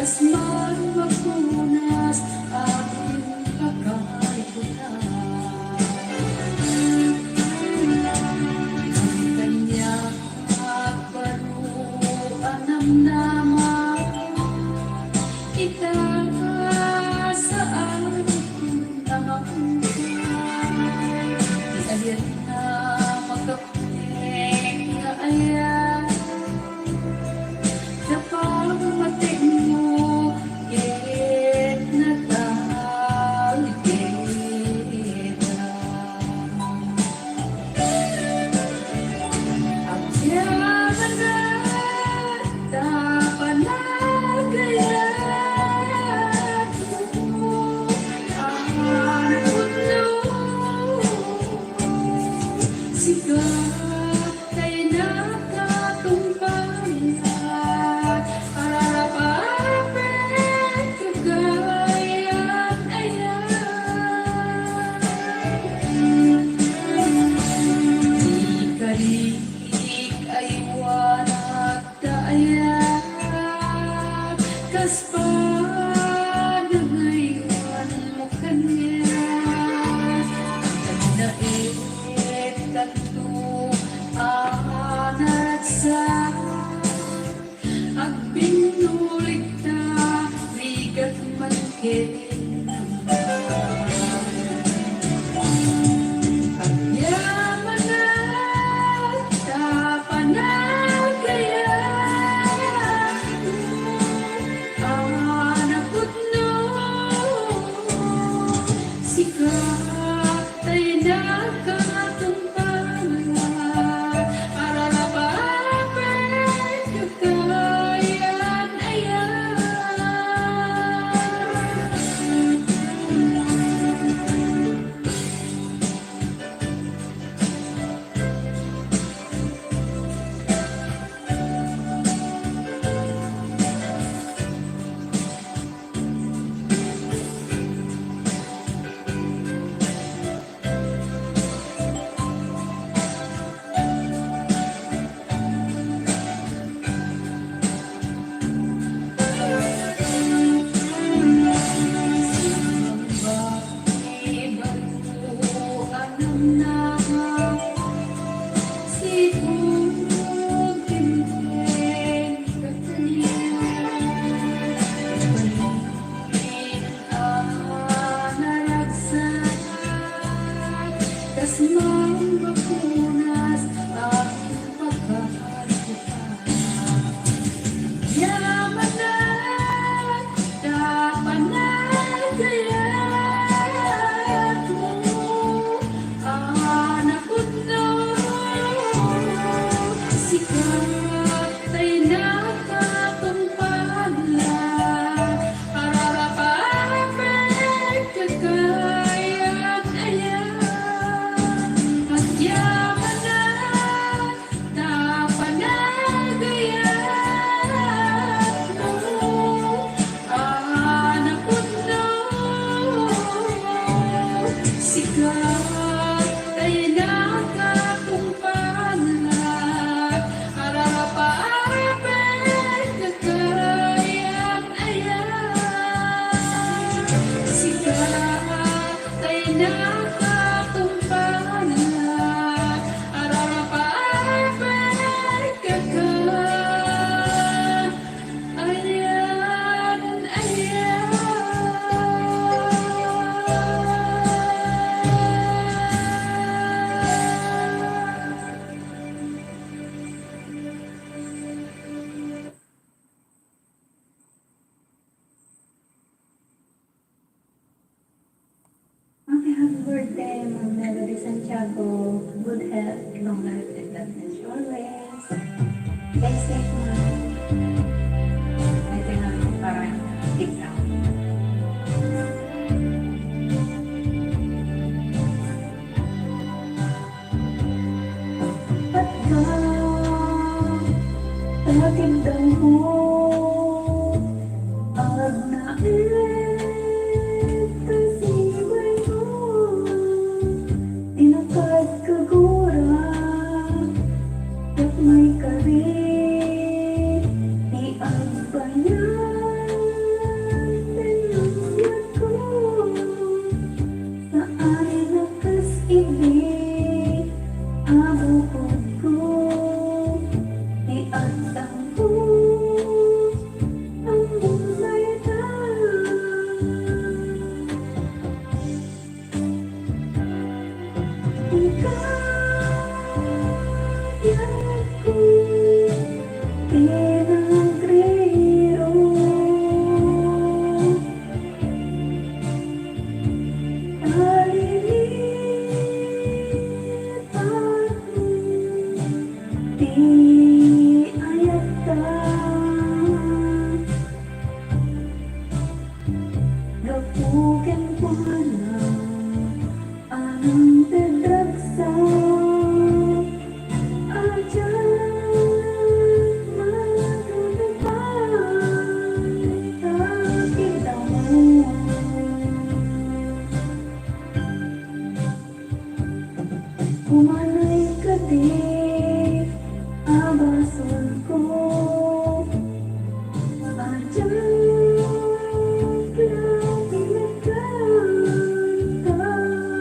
kasman magpunas aking pagkaliputan. Ang kanyang paruan ng naman itaas sa aking tamang ialyan na magkapuling na ayan na pamating mo git na taligita. At yaman na tapanagayan mo ang puno. Sikat kay nakatumpayan arapapit kagayan ayan. Ikalik ay wanag daayan kaspan ngayon mo kanya nait kanto anaragsa agbinulik na ligat mankit. Yaman na tapanagayan anak putno. Sikat ay nakatumpayan ararapapit kagayan ayan. Kasman magpunas aking pagkaliputan. Yaman na tapanagayan mo anak putno. Sikat ay nakatumpalan ararapapit kagayan ayan. At yaman na tapanagayan mo anak putno. Sikat ay nakatumpalan ararapapit kagayan ayan. Sikat ay nakatumpalan ararapapit kagayan ayan ayan. Happy birthday, Ma'am Melody Santiago. Good health, long life, and happiness always. Stay safe, Ma'am. Ito na parang deep down. Ba't ka tatindang mo ag nailit kasibay mo tinakad kagura at may karit di ang bayan At ang buong ang munda'y Hikayat ko pinagriro Kalilipan mo di ayata Gapugan ko na anong tedragsa Ajan matutupay kakita mo Kumanay ka di abason ko Ajan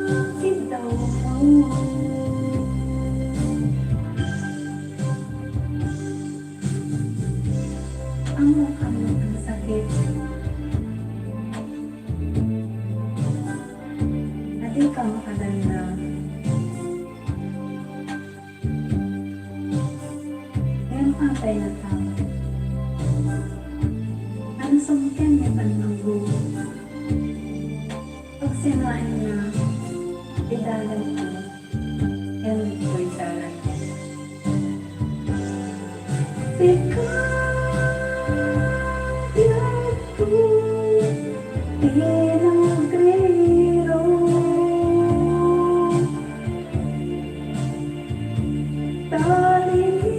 kakita mo Ang mukha mo ang sakit At ikaw makaganda Ngayong patay na tao Ang sungkin niya ba ng buo Pag sinain na Idalag ko Yan ko'y dalag Hikayat ko pinagriro Kalilipan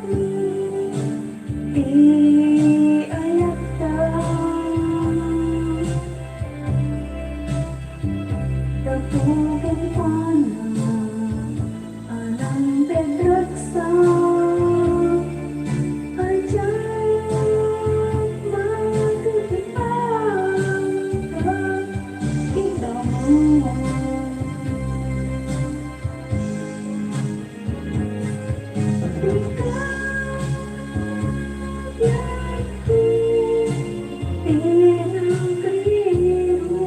mo di ayata Gapugan pa na anang tedragsa Ajan matutupay kakita mo Hikayat ko pinagriro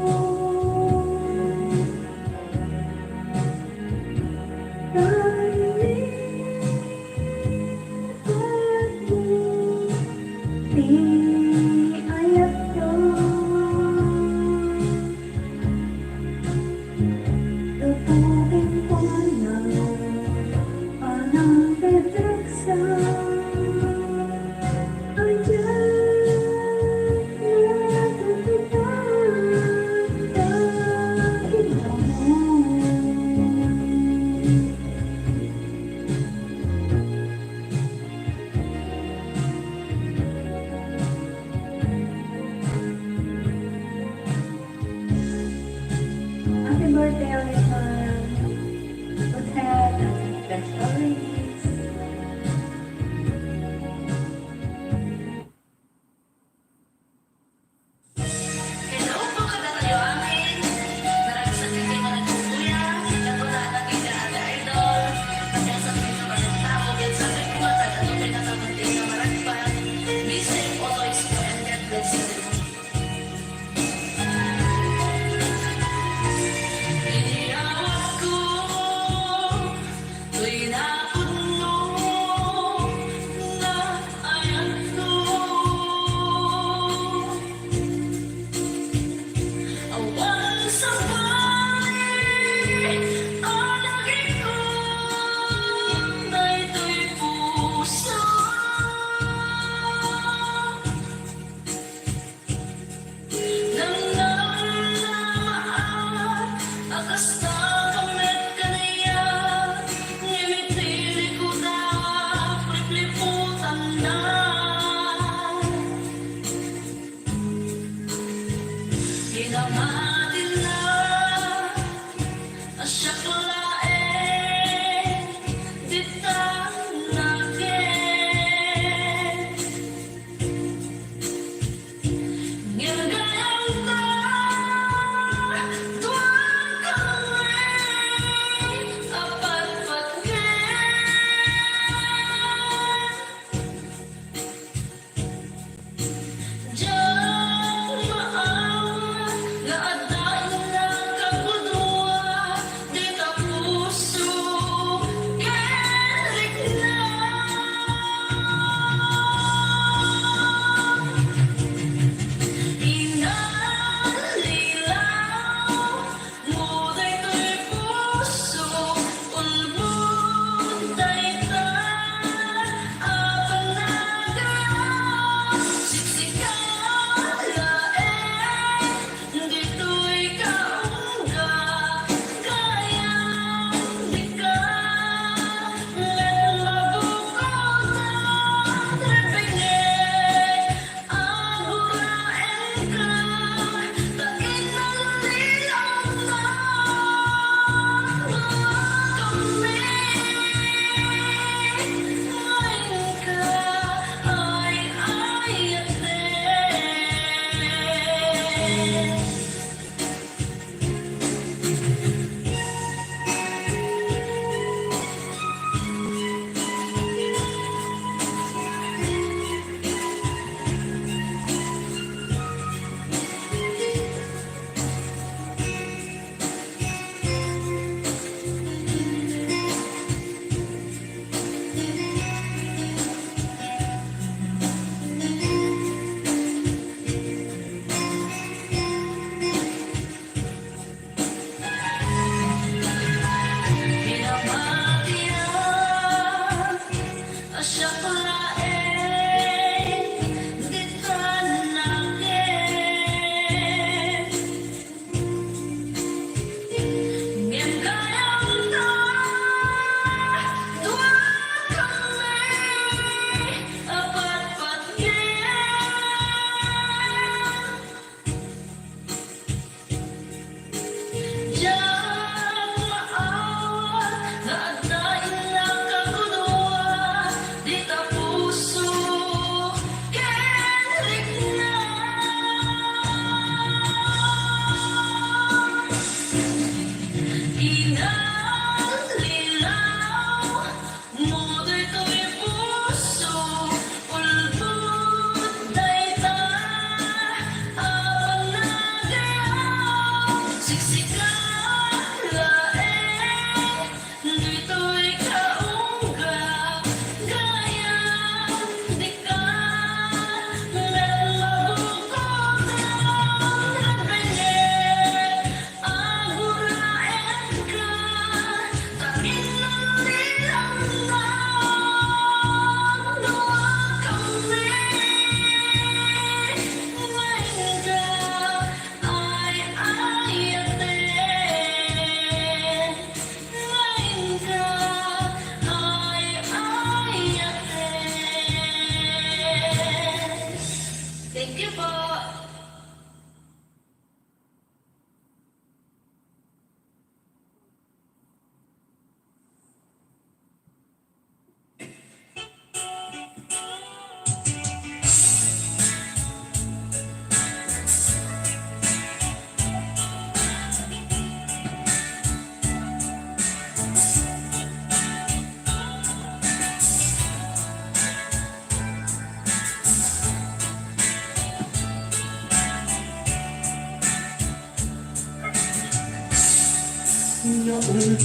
Kalilipan mo di ayata Gapugan pa na anang tedragsa Ajan matutupay kakita mo Happy birthday ulit, ma'am. Good health and best always. Hello po kadalayo amin. Maraming sa tingin mo nagkukuya. Ito na naging na idol. Kaya sa tingin mo ng tao, yan sa tingin mo, tagatupin na kamuntin na maragpan. Be safe always and God bless you. Iniawat ko, tuwing napuno na ayan ko. Awan sa pangit, ang lagi kong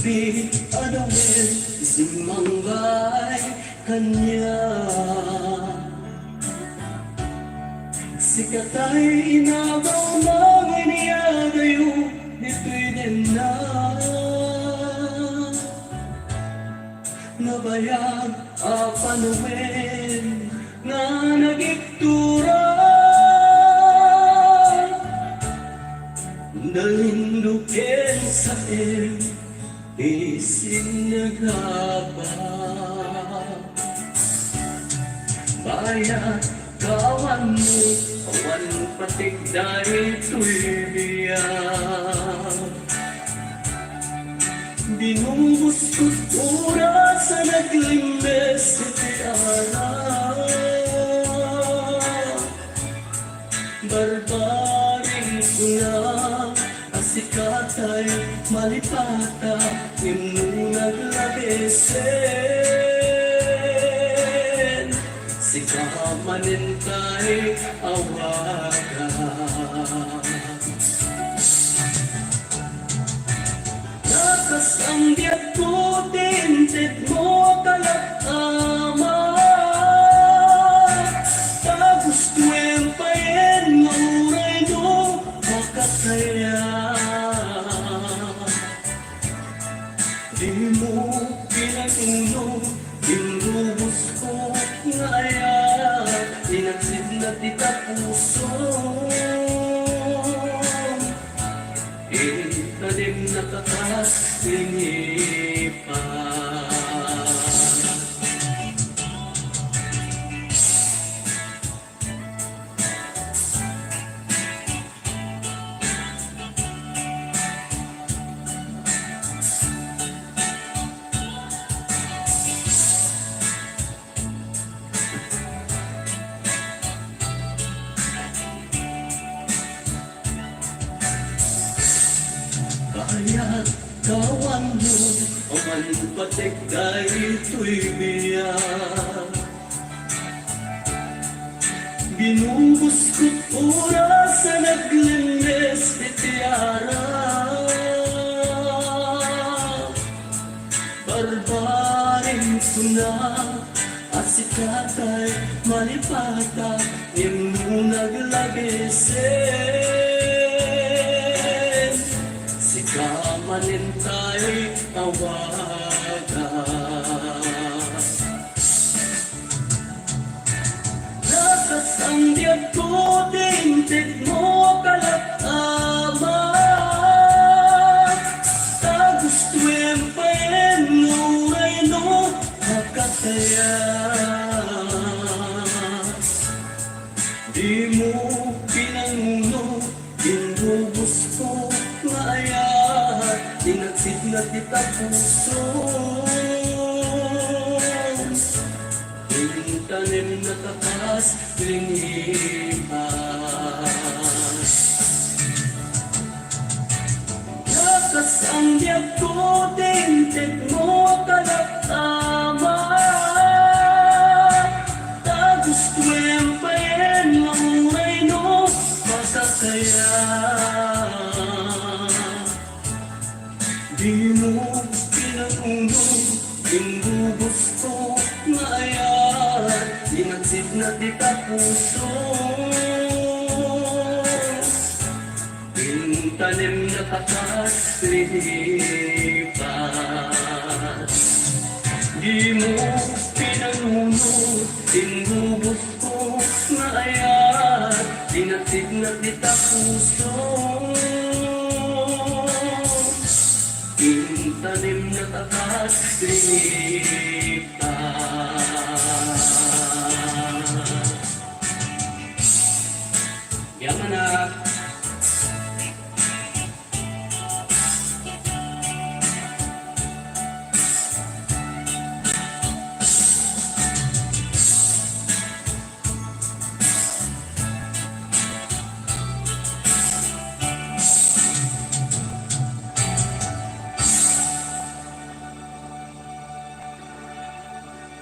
be unaware, simanggay kanya. Sikat ay inagaw ng iniyagayo, dito'y din na nabayag panuwin nga nagiktura. Nalindukin sa air, ising naghaba. Bayat kawan mo, awan patik dahil tuibiyang. Binumbos kultura sa naglimbes sa tiara. Barbaring kuna, asikatay malipata, imong naglabesen. Sikamanin tayo awagan. Nakas ang diyak ko, tinted mo kalakama. Tagusto yung payen, mauray mo, makasaya. Di mo pinatuno, inubos ko nga ayan, inagsid na tita puso. Italim na katas, sinipan. Kaya't kawan mo, awan patik dahil ito'y biyak. Binumbos ko't oras sa naglimbes ni tiara. Barbaring tuna, asikatay malipata, imong naglabesen. Sikamanin tayo'y awagan. Nakas ang diyak ko, tintig mo kalakama. Tagusto yung payen, nuray no, makasaya. Di mo pinanguno, inubos ko nga ayan, inagsid na tita puso. Tanim na takas, linipan. Nakas ang diyak ko, tintig mo kalakama. Tagusto yung payen, mauray no, makasaya. Di mo pinanguno, inubos ko nga ayan, inagsid na tita puso. Tanim na takas, lilipas. Di mo pinanguno, inubos ko nga ayan, inagsid na tita puso. Tanim na takas, lilipas.